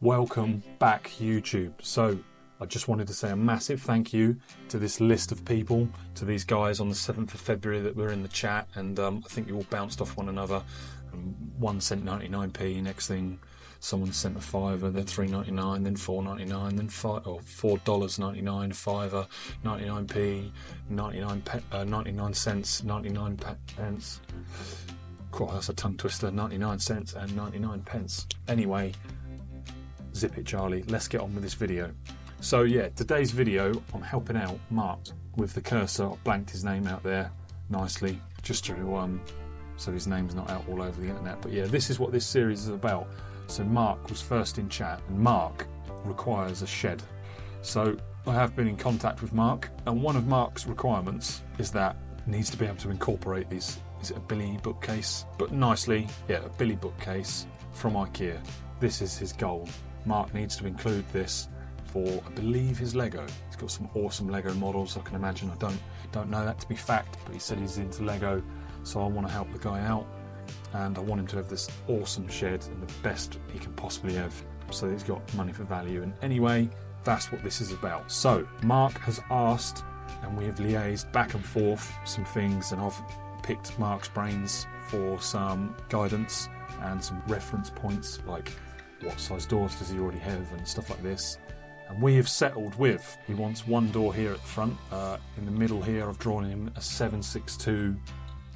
Welcome back, YouTube. So I just wanted to say a massive thank you to this list of people, to these guys on the 7th of February that were in the chat, and I think you all bounced off one another. One sent 99p, next thing someone sent a fiver, then $3.99, then $4.99, then $4.99, fiver, 99p, 99 cents, 99 pence. Cool, that's a tongue twister. 99 cents and 99 pence. Anyway, zip it, Charlie. Let's get on with this video. So yeah, today's video, I'm helping out Mark with the cursor. I've blanked his name out there nicely, just to so his name's not out all over the internet. But yeah, this is what this series is about. So Mark was first in chat, and Mark requires a shed. So I have been in contact with Mark, and one of Mark's requirements is that he needs to be able to incorporate these. Is it a Billy bookcase? But nicely, yeah, a Billy bookcase from IKEA. This is his goal. Mark needs to include this for, I believe, his Lego. He's got some awesome Lego models, I can imagine. I don't know that to be fact, but he said he's into Lego, so I want to help the guy out, and I want him to have this awesome shed and the best he can possibly have, so he's got money for value. And anyway, that's what this is about. So Mark has asked, and we have liaised back and forth some things, and I've picked Mark's brains for some guidance and some reference points, like what size doors does he already have and stuff like this. And we have settled with, he wants one door here at the front. In the middle here, I've drawn him a 762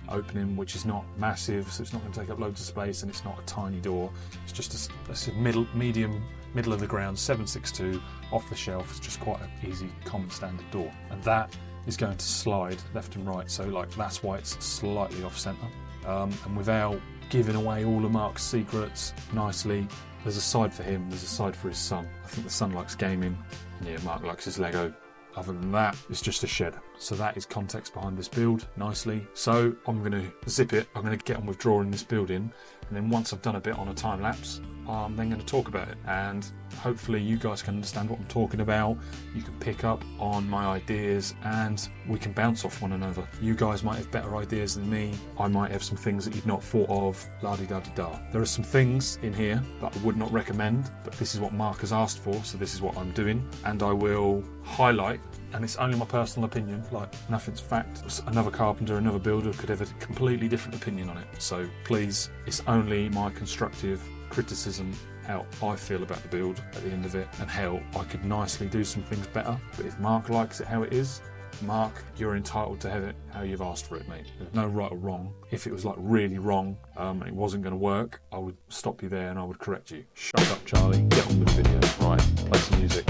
opening, which is not massive, so it's not going to take up loads of space, and it's not a tiny door. It's just a middle of the ground 762 off the shelf. It's just quite an easy, common standard door, and that is going to slide left and right. So like that's why it's slightly off centre, and without giving away all of Mark's secrets nicely. There's a side for him, there's a side for his son. I think the son likes gaming. Yeah, Mark likes his Lego. Other than that, it's just a shed. So that is context behind this build, nicely. So I'm going to zip it. I'm going to get on with drawing this build in. And then once I've done a bit on a time lapse, I'm then going to talk about it. And hopefully you guys can understand what I'm talking about. You can pick up on my ideas and we can bounce off one another. You guys might have better ideas than me. I might have some things that you've not thought of, la-di-da-di-da. There are some things in here that I would not recommend, but this is what Mark has asked for, so this is what I'm doing. And I will highlight, and it's only my personal opinion, like nothing's fact. Another carpenter, another builder could have a completely different opinion on it. So please, it's only my constructive criticism, how I feel about the build at the end of it, and how I could nicely do some things better. But if Mark likes it how it is, Mark, you're entitled to have it how you've asked for it, mate. There's no right or wrong. If it was like really wrong and it wasn't going to work, I would stop you there and I would correct you. Shut up, Charlie. Get on with the video. Right, play some music.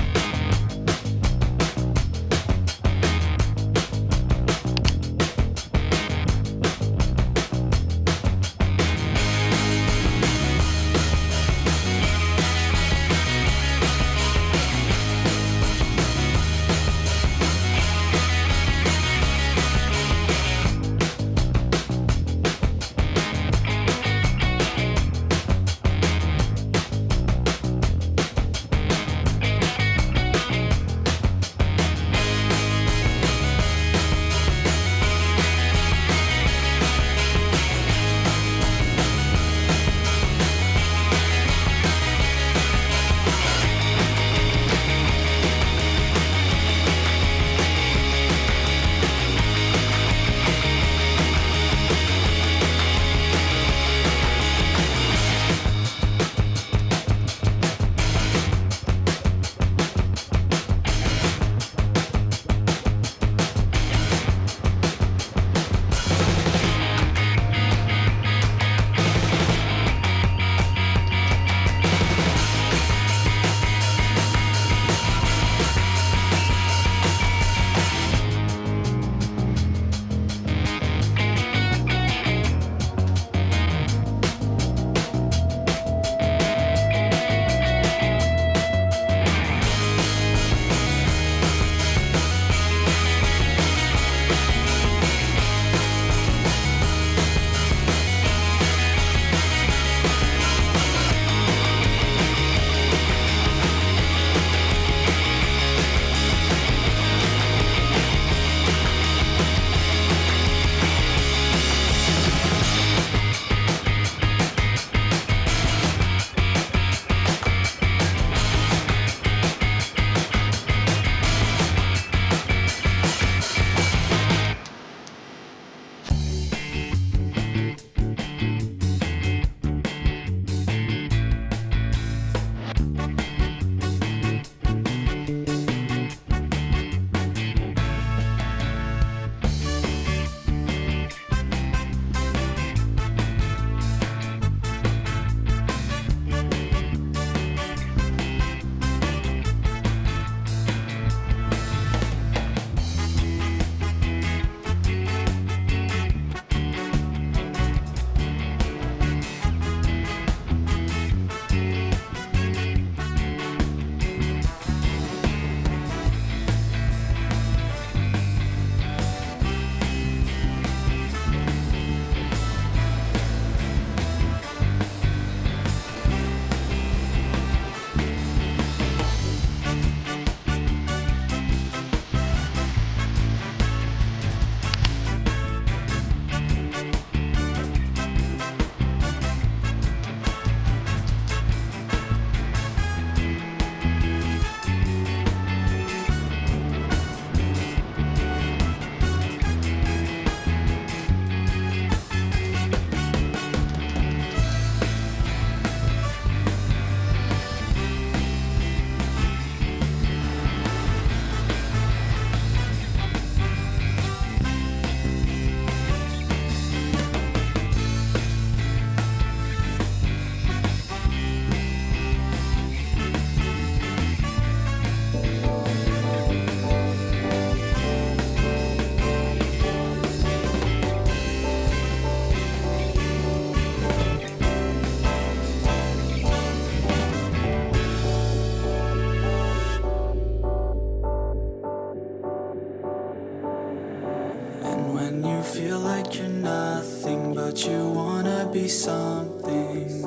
feel like you're nothing, but you wanna be something,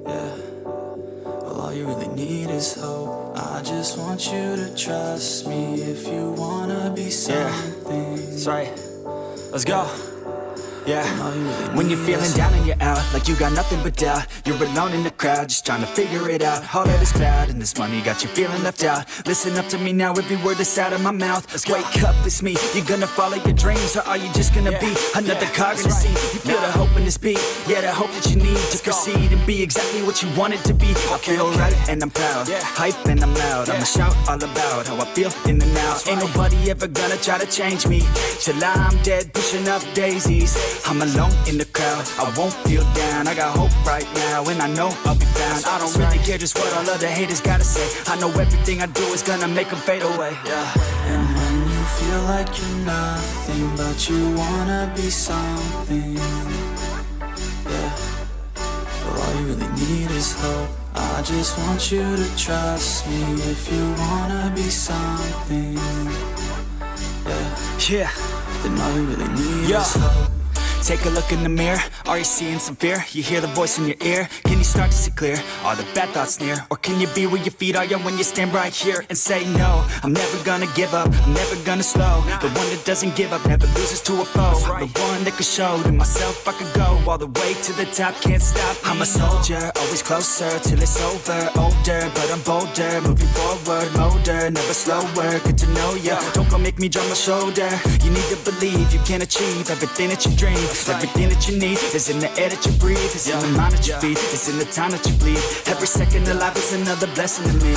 yeah. Well, all you really need is hope. I just want you to trust me if you wanna be something. Yeah, that's right. Let's go. Yeah, when you're feeling down and you're out, like you got nothing but doubt, you're alone in the crowd, just trying to figure it out. All of this cloud and this money got you feeling left out. Listen up to me now, every word that's out of my mouth. Wake up, it's me. You're gonna follow your dreams, or are you just gonna be another cog in the scene? You feel the hope in this beat, yeah, the hope that you need to proceed and be exactly what you want it to be. I feel right and I'm proud, hype and I'm loud. I'ma shout all about how I feel in the now. Ain't nobody ever gonna try to change me till I'm dead, pushing up daisies. I'm alone in the crowd, I won't feel down. I got hope right now, and I know I'll be found. I don't really care just what all other haters gotta say. I know everything I do is gonna make them fade away, And when you feel like you're nothing, but you wanna be something, yeah. Well, all you really need is hope. I just want you to trust me if you wanna be something, yeah. Then all you really need is hope. Take a look in the mirror, are you seeing some fear? You hear the voice in your ear, can you start to see clear? Are the bad thoughts near? Or can you be where your feet are when you stand right here and say no? I'm never gonna give up, I'm never gonna slow. The one that doesn't give up, never loses to a foe. The one that could show to myself I could go all the way to the top, can't stop me. I'm a soldier, always closer till it's over. Older, but I'm bolder, moving forward, motor, never slower. Good to know ya, don't go make me drop my shoulder. You need to believe you can achieve everything that you dream. Everything that you need is in the air that you breathe. It's in the mind that you feed, it's in the time that you bleed. Every second of life is another blessing to me.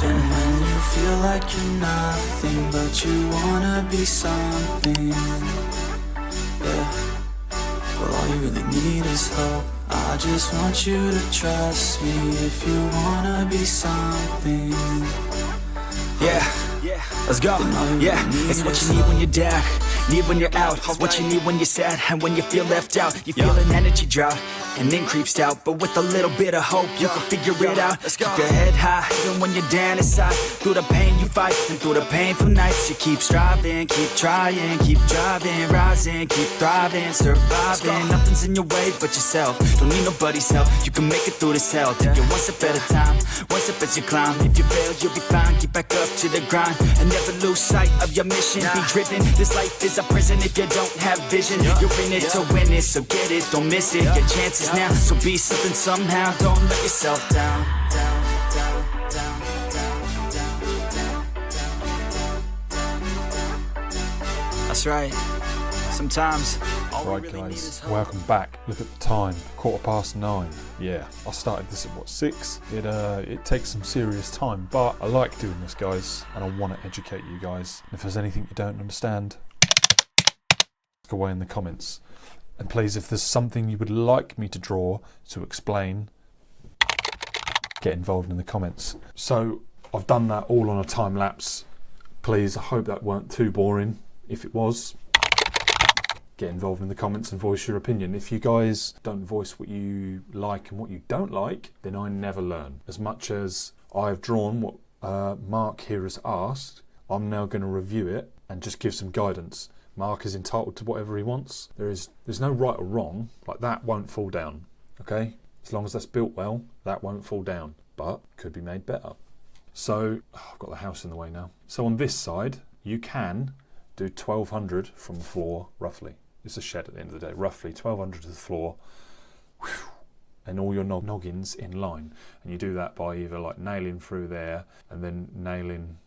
And when you feel like you're nothing, but you wanna be something, yeah. Well, all you really need is hope. I just want you to trust me if you wanna be something, Let's go. Yeah, it's what you need when you're down, need when you're out. It's what you need when you're sad and when you feel left out. You feel an energy drought and then creeps out, but with a little bit of hope you can figure it out. Keep your head high even when you're down inside. Through the pain you fight and through the painful nights you keep striving, keep trying, keep driving, rising, keep thriving, surviving. Nothing's in your way but yourself. Don't need nobody's help. You can make it through this hell. Take it one step at a time, one step as you climb. If you fail you'll be fine. Get back up to the grind and never lose sight of your mission. Be driven. This life is a prison if you don't have vision. You're in it to win it, so get it, don't miss it. Your chances now, so be something somehow. Don't let yourself down. That's right. Sometimes Right guys, welcome back. Look at the time, 9:15. Yeah, I started this at what, 6? It takes some serious time, but I like doing this guys, and I want to educate you guys. And if there's anything you don't understand, ask away in the comments. And please, if there's something you would like me to draw to explain, get involved in the comments. So I've done that all on a time lapse. Please, I hope that weren't too boring. If it was, get involved in the comments and voice your opinion. If you guys don't voice what you like and what you don't like, then I never learn. As much as I've drawn what Mark here has asked, I'm now going to review it and just give some guidance. Mark is entitled to whatever he wants. There's no right or wrong. Like, that won't fall down, okay? As long as that's built well, that won't fall down, but could be made better. So, I've got the house in the way now. So on this side, you can do 1200 from the floor, roughly. It's a shed at the end of the day, roughly 1200 to the floor, and all your noggins in line. And you do that by either like nailing through there and then nailing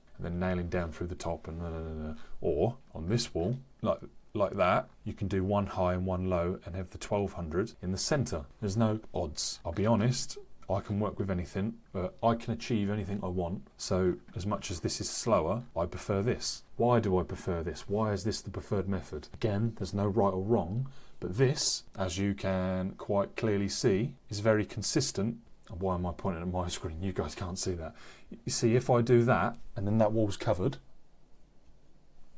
down through the top, and or on this wall, like that, you can do one high and one low and have the 1200 in the center. There's no odds. I'll be honest, I can work with anything, but I can achieve anything I want. So as much as this is slower, I prefer this. Why do I prefer this? Why is this the preferred method? Again, there's no right or wrong, but this, as you can quite clearly see, is very consistent. And why am I pointing at my screen? You guys can't see that. You see, if I do that, and then that wall's covered,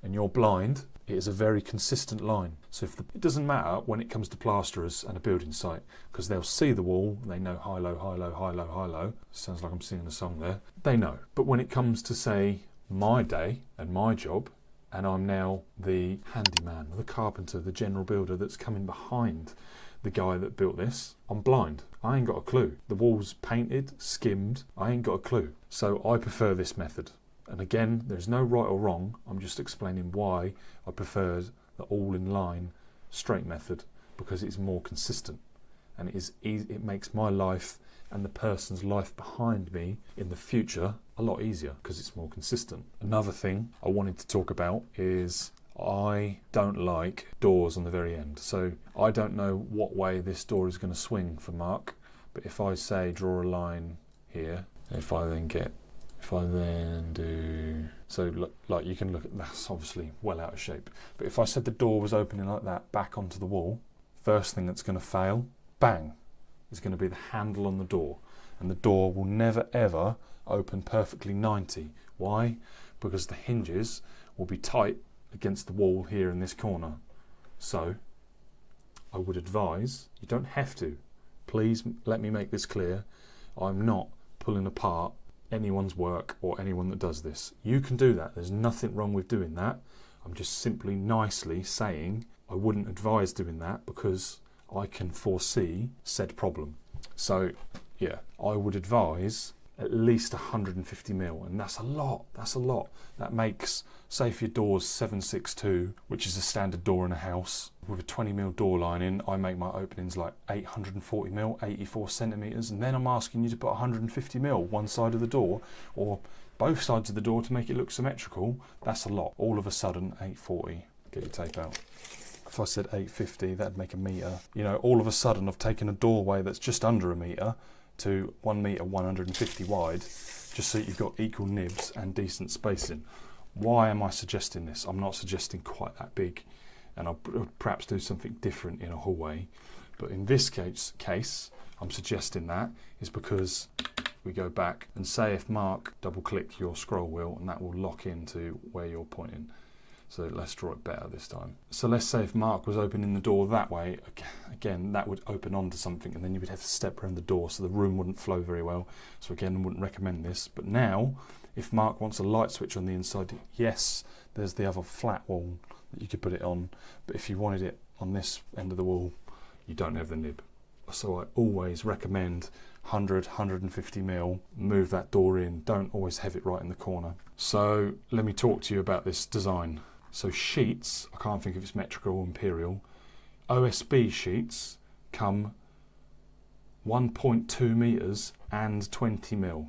and you're blind, it is a very consistent line. So it doesn't matter when it comes to plasterers and a building site, because they'll see the wall, they know high, low, high, low, high, low, high, low. Sounds like I'm singing a song there. They know. But when it comes to, say, my day and my job, and I'm now the handyman, the carpenter, the general builder that's coming behind the guy that built this. I'm blind. I ain't got a clue. The wall's painted, skimmed. I ain't got a clue. So I prefer this method. And again, there's no right or wrong. I'm just explaining why I preferred the all in line straight method, because it's more consistent and it is easy. It makes my life and the person's life behind me in the future a lot easier because it's more consistent. Another thing I wanted to talk about is I don't like doors on the very end. So I don't know what way this door is going to swing for Mark, but if I say draw a line here, if I then do, so look, like you can look at, that's obviously well out of shape, but if I said the door was opening like that back onto the wall, first thing that's going to fail, bang, is going to be the handle on the door, and the door will never ever open perfectly 90. Why? Because the hinges will be tight against the wall here in this corner. So I would advise, you don't have to, please let me make this clear, I'm not pulling apart anyone's work or anyone that does this. You can do that, there's nothing wrong with doing that. I'm just simply nicely saying I wouldn't advise doing that because I can foresee said problem. So yeah, I would advise at least 150 mil, and that's a lot. That makes, say if your door's 762, which is a standard door in a house, with a 20 mil door lining, I make my openings like 840 mil, 84 centimeters, and then I'm asking you to put 150 mil one side of the door or both sides of the door to make it look symmetrical. That's a lot. All of a sudden, 840, get your tape out. If I said 850, that'd make a metre. You know, all of a sudden I've taken a doorway that's just under a metre to 1 metre 150 wide, just so you've got equal nibs and decent spacing. Why am I suggesting this? I'm not suggesting quite that big, and I'll perhaps do something different in a hallway, but in this case I'm suggesting that is because we go back and say if Mark double click your scroll wheel, and that will lock into where you're pointing. So let's draw it better this time. So let's say if Mark was opening the door that way, again, that would open onto something, and then you would have to step around the door, so the room wouldn't flow very well. So again, I wouldn't recommend this. But now, if Mark wants a light switch on the inside, yes, there's the other flat wall that you could put it on. But if you wanted it on this end of the wall, you don't have the nib. So I always recommend 100, 150 mil, move that door in. Don't always have it right in the corner. So let me talk to you about this design. So sheets, I can't think if it's metrical or imperial, OSB sheets come 1.2 metres and 20 mil.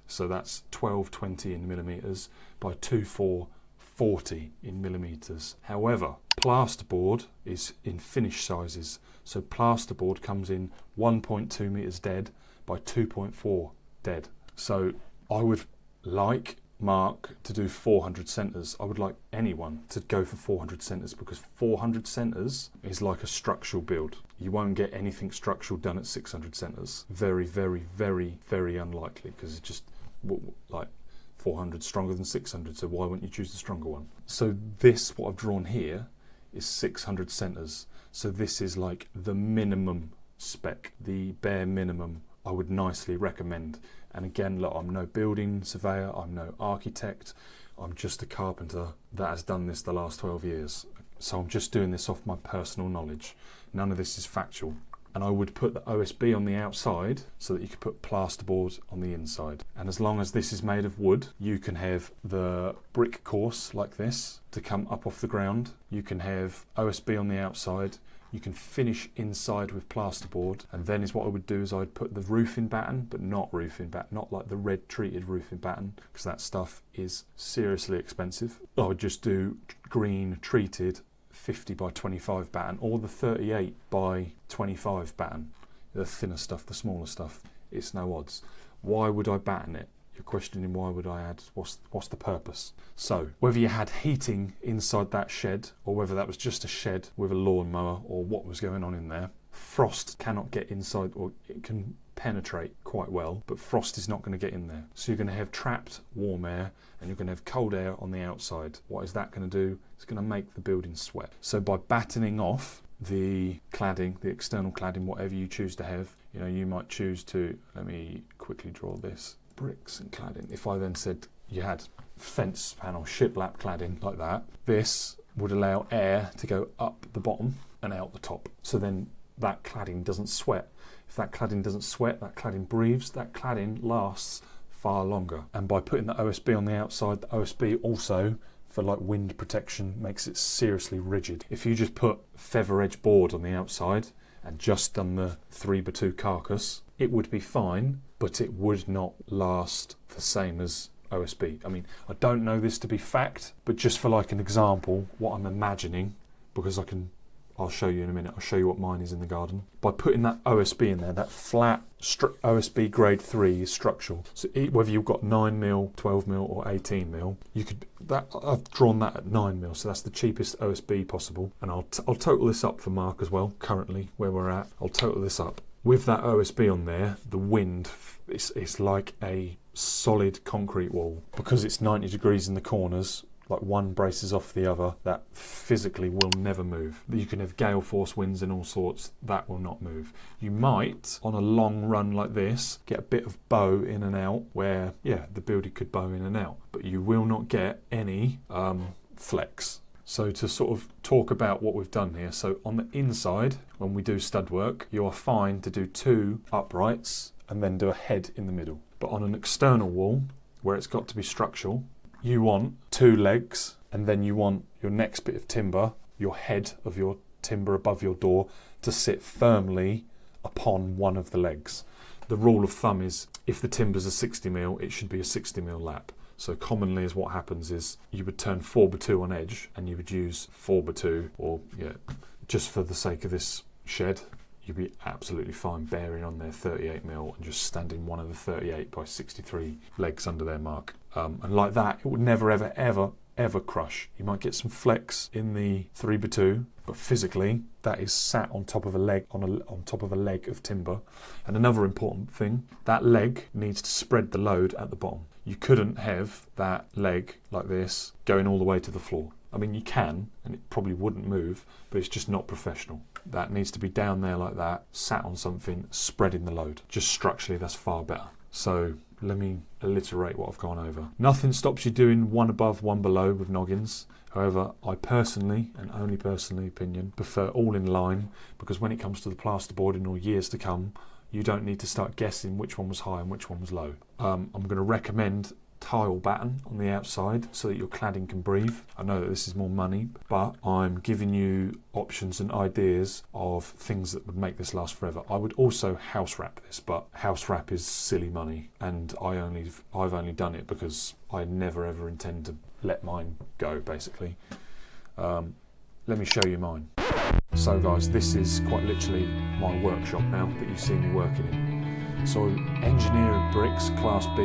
So that's 1220 in millimetres by 2440 in millimetres. However, plasterboard is in finish sizes. So plasterboard comes in 1.2 metres dead by 2.4 dead. So I would like Mark to do 400 centres. I would like anyone to go for 400 centres, because 400 centres is like a structural build. You won't get anything structural done at 600 centres. Very, very, very, very unlikely, because it's just like 400 stronger than 600, so why wouldn't you choose the stronger one? So this, what I've drawn here, is 600 centres. So this is like the minimum spec, the bare minimum I would nicely recommend. And again, look, I'm no building surveyor, I'm no architect, I'm just a carpenter that has done this the last 12 years. So I'm just doing this off my personal knowledge. None of this is factual. And I would put the OSB on the outside so that you could put plasterboard on the inside. And as long as this is made of wood, you can have the brick course like this to come up off the ground. You can have OSB on the outside. You can finish inside with plasterboard, and then is what I would do is I'd put the roofing batten, but not roofing batten, not like the red treated roofing batten, because that stuff is seriously expensive. I would just do green treated 50 by 25 batten, or the 38 by 25 batten. The thinner stuff, the smaller stuff, it's no odds. Why would I batten it? You're questioning why would I add, what's the purpose? So whether you had heating inside that shed, or whether that was just a shed with a lawnmower, or what was going on in there, frost cannot get inside, or it can penetrate quite well, but frost is not going to get in there. So you're going to have trapped warm air, and you're going to have cold air on the outside. What is that going to do? It's going to make the building sweat. So by battening off the cladding, the external cladding, whatever you choose to have, you might choose to, let me quickly draw this, bricks and cladding. If I then said you had fence panel, shiplap cladding like that, this would allow air to go up the bottom and out the top. So then that cladding doesn't sweat. If that cladding doesn't sweat, that cladding breathes, that cladding lasts far longer. And by putting the OSB on the outside, the OSB also, for like wind protection, makes it seriously rigid. If you just put feather edge board on the outside and just done the 3x2 carcass, it would be fine, but it would not last the same as OSB. I mean, I don't know this to be fact, but just for like an example, what I'm imagining, because I'll show you in a minute, I'll show you what mine is in the garden. By putting that OSB in there, that flat OSB grade 3 is structural. So whether you've got 9mm, 12mm or 18mm, you could, I've drawn that at 9mm, so that's the cheapest OSB possible. And I'll total this up for Mark as well, currently where we're at. I'll total this up. With that OSB on there, the wind, it's like a solid concrete wall. Because it's 90 degrees in the corners, like one braces off the other, that physically will never move. You can have gale force winds and all sorts, that will not move. You might, on a long run like this, get a bit of bow in and out where, yeah, the builder could bow in and out, but you will not get any flex. So to sort of talk about what we've done here, so on the inside, when we do stud work, you are fine to do 2 uprights and then do a head in the middle. But on an external wall, where it's got to be structural, you want 2 legs, and then you want your next bit of timber, your head of your timber above your door, to sit firmly upon one of the legs. The rule of thumb is, if the timber's a 60mm, it should be a 60mm lap. So commonly is what happens is you would turn 4x2 on edge and you would use 4x2, or yeah, just for the sake of this shed, you'd be absolutely fine bearing on their 38mm and just standing one of the 38x63 legs under their mark. And like that, it would never, ever, ever, ever crush. You might get some flex in the 3x2, but physically that is sat on top of a leg, on top of a leg of timber. And another important thing, that leg needs to spread the load at the bottom. You couldn't have that leg like this going all the way to the floor. I mean, you can, and it probably wouldn't move, but it's just not professional. That needs to be down there like that, sat on something, spreading the load. Just structurally, that's far better. So let me alliterate what I've gone over. Nothing stops you doing one above, one below with noggins. However, I personally, and only personally opinion, prefer all in line, because when it comes to the plasterboarding or years to come, you don't need to start guessing which one was high and which one was low. I'm going to recommend tile batten on the outside so that your cladding can breathe. I know that this is more money, but I'm giving you options and ideas of things that would make this last forever. I would also house wrap this, but house wrap is silly money, and I've only done it because I never ever intend to let mine go, basically. Let me show you mine. So guys, this is quite literally my workshop now that you see me working in. So engineered bricks, class B,